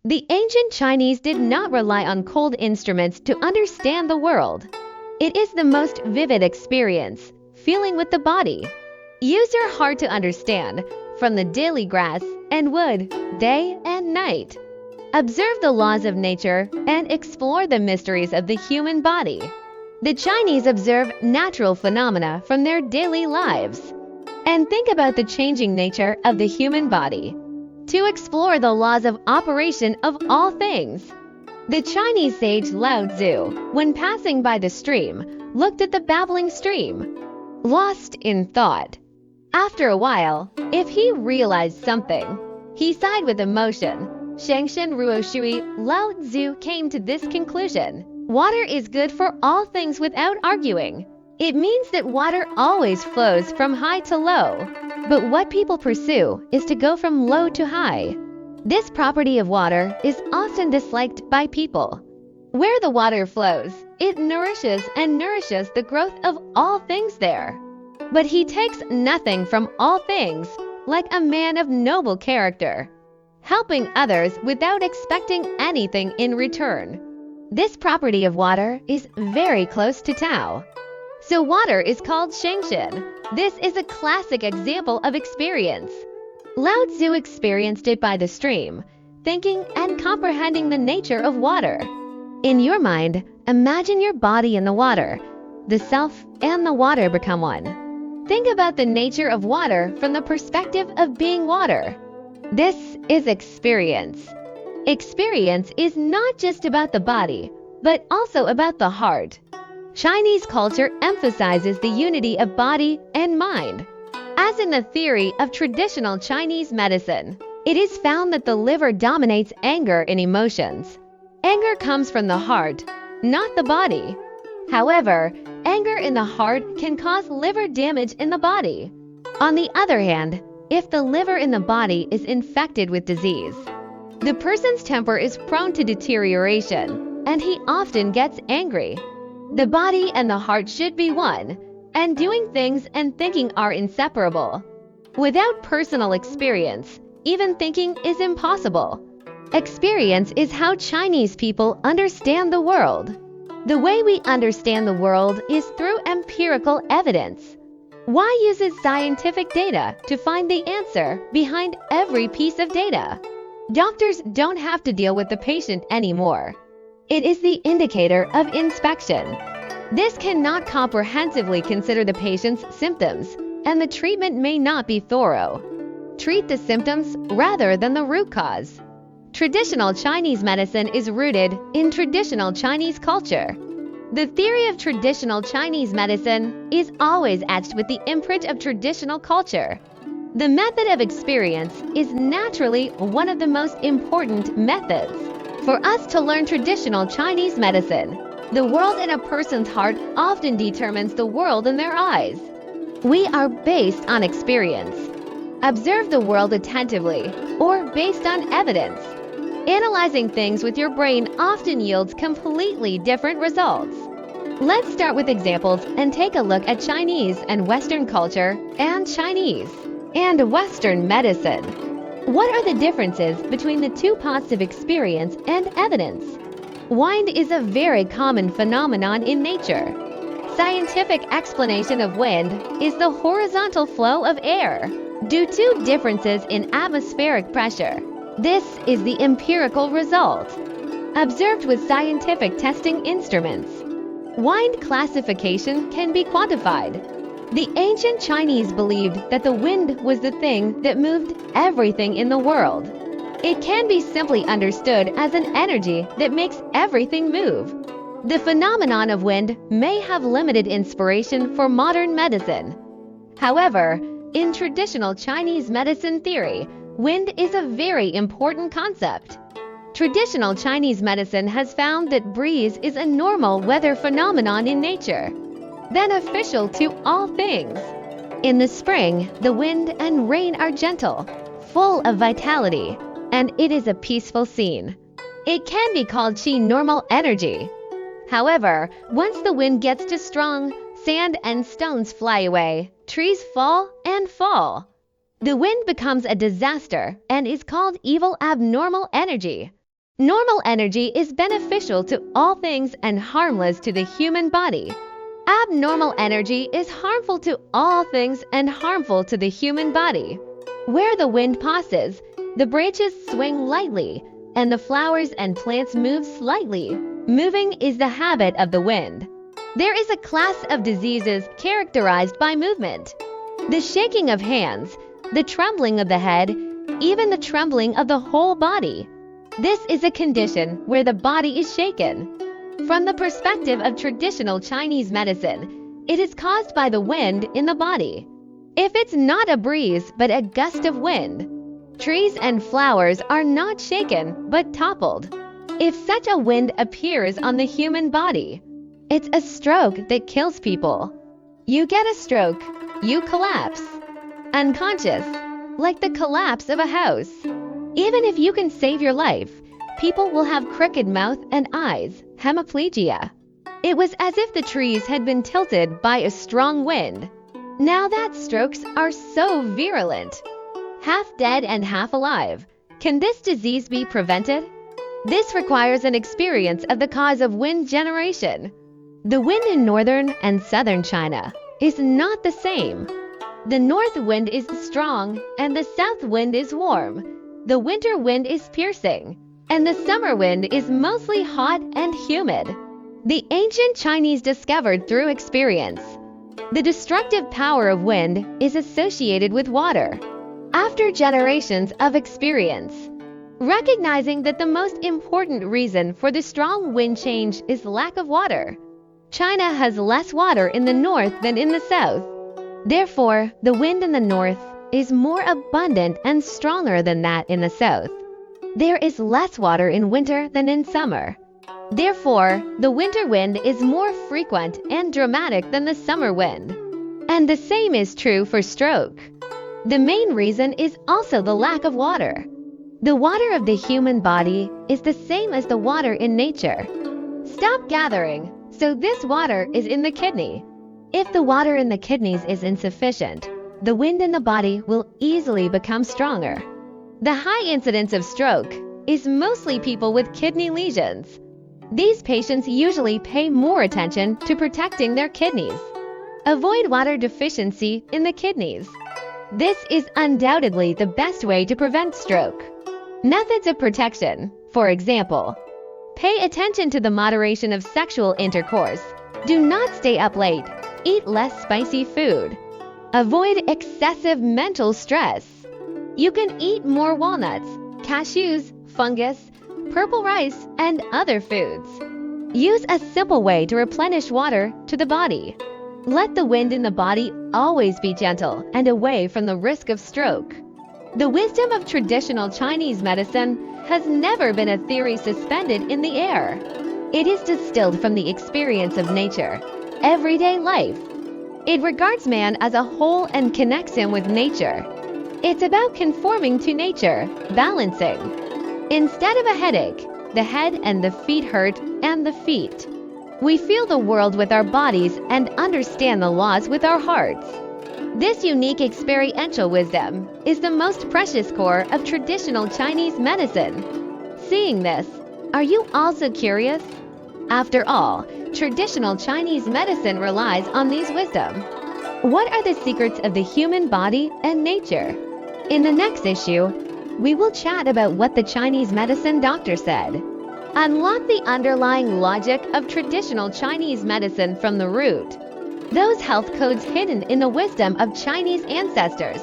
The ancient Chinese did not rely on cold instruments to understand the world. It is the most vivid experience, feeling with the body. Use your heart to understand, from the daily grass and wood, day and night. Observe the laws of nature and explore the mysteries of the human body. The Chinese observe natural phenomena from their daily lives and think about the changing nature of the human body to explore the laws of operation of all things. The Chinese sage Lao Tzu, when passing by the stream, looked at the babbling stream, lost in thought. After a while, if he realized something, he sighed with emotion. Shangshen Ruo Shui, Lao Tzu came to this conclusion. Water is good for all things without arguing. It means that water always flows from high to low. But what people pursue is to go from low to high. This property of water is often disliked by people. Where the water flows, it nourishes the growth of all things there. But he takes nothing from all things, like a man of noble character, helping others without expecting anything in return. This property of water is very close to Tao. So water is called Shangshen. This is a classic example of experience. Lao Tzu experienced it by the stream, thinking and comprehending the nature of water. In your mind, imagine your body in the water. The self and the water become one. Think about the nature of water from the perspective of being water. This is experience. Experience is not just about the body, but also about the heart. Chinese culture emphasizes the unity of body and mind. As in the theory of traditional Chinese medicine, it is found that the liver dominates anger in emotions. Anger comes from the heart, not the body. However, anger in the heart can cause liver damage in the body. On the other hand, if the liver in the body is infected with disease, the person's temper is prone to deterioration, and he often gets angry. The body and the heart should be one, and doing things and thinking are inseparable. Without personal experience, even thinking is impossible. Experience is how Chinese people understand the world. The way we understand the world is through empirical evidence. Why uses scientific data to find the answer behind every piece of data? Doctors don't have to deal with the patient anymore. It is the indicator of inspection. This cannot comprehensively consider the patient's symptoms, and the treatment may not be thorough. Treat the symptoms rather than the root cause. Traditional Chinese medicine is rooted in traditional Chinese culture. The theory of traditional Chinese medicine is always etched with the imprint of traditional culture. The method of experience is naturally one of the most important methods. For us to learn traditional Chinese medicine, the world in a person's heart often determines the world in their eyes. We are based on experience. Observe the world attentively, or based on evidence. Analyzing things with your brain often yields completely different results. Let's start with examples and take a look at Chinese and Western culture and Chinese and Western medicine. What are the differences between the two paths of experience and evidence? Wind is a very common phenomenon in nature. Scientific explanation of wind is the horizontal flow of air due to differences in atmospheric pressure. This is the empirical result, observed with scientific testing instruments. Wind classification can be quantified. The ancient Chinese believed that the wind was the thing that moved everything in the world. It can be simply understood as an energy that makes everything move. The phenomenon of wind may have limited inspiration for modern medicine. However, in traditional Chinese medicine theory, wind is a very important concept. Traditional Chinese medicine has found that breeze is a normal weather phenomenon in nature, beneficial to all things. In the spring, the wind and rain are gentle, full of vitality, and it is a peaceful scene. It can be called qi normal energy. However, once the wind gets too strong, sand and stones fly away, trees fall and fall. The wind becomes a disaster and is called evil abnormal energy. Normal energy is beneficial to all things and harmless to the human body. Abnormal energy is harmful to all things and harmful to the human body. Where the wind passes, the branches swing lightly, and the flowers and plants move slightly. Moving is the habit of the wind. There is a class of diseases characterized by movement. The shaking of hands, the trembling of the head, even the trembling of the whole body. This is a condition where the body is shaken. From the perspective of traditional Chinese medicine, it is caused by the wind in the body. If it's not a breeze but a gust of wind, trees and flowers are not shaken but toppled. If such a wind appears on the human body, it's a stroke that kills people. You get a stroke, you collapse. Unconscious, like the collapse of a house. Even if you can save your life, people will have crooked mouth and eyes, hemiplegia. It was as if the trees had been tilted by a strong wind. Now that strokes are so virulent. Half dead and half alive. Can this disease be prevented? This requires an experience of the cause of wind generation. The wind in northern and southern China is not the same. The north wind is strong and the south wind is warm. The winter wind is piercing, and the summer wind is mostly hot and humid. The ancient Chinese discovered through experience. The destructive power of wind is associated with water. After generations of experience, recognizing that the most important reason for the strong wind change is lack of water. China has less water in the north than in the south. Therefore, the wind in the north is more abundant and stronger than that in the south. There is less water in winter than in summer. Therefore, the winter wind is more frequent and dramatic than the summer wind. And the same is true for stroke. The main reason is also the lack of water. The water of the human body is the same as the water in nature. Stop gathering, so this water is in the kidney. If the water in the kidneys is insufficient, the wind in the body will easily become stronger. The high incidence of stroke is mostly people with kidney lesions. These patients usually pay more attention to protecting their kidneys. Avoid water deficiency in the kidneys. This is undoubtedly the best way to prevent stroke. Methods of protection, for example, pay attention to the moderation of sexual intercourse. Do not stay up late. Eat less spicy food. Avoid excessive mental stress. You can eat more walnuts, cashews, fungus, purple rice, and other foods. Use a simple way to replenish water to the body. Let the wind in the body always be gentle and away from the risk of stroke. The wisdom of traditional Chinese medicine has never been a theory suspended in the air. It is distilled from the experience of nature, everyday life. It regards man as a whole and connects him with nature. It's about conforming to nature, balancing. Instead of a headache, the head and the feet hurt, and the feet. We feel the world with our bodies and understand the laws with our hearts. This unique experiential wisdom is the most precious core of traditional Chinese medicine. Seeing this, are you also curious? After all, traditional Chinese medicine relies on these wisdom. What are the secrets of the human body and nature? In the next issue, we will chat about what the Chinese medicine doctor said. Unlock the underlying logic of traditional Chinese medicine from the root. Those health codes hidden in the wisdom of Chinese ancestors.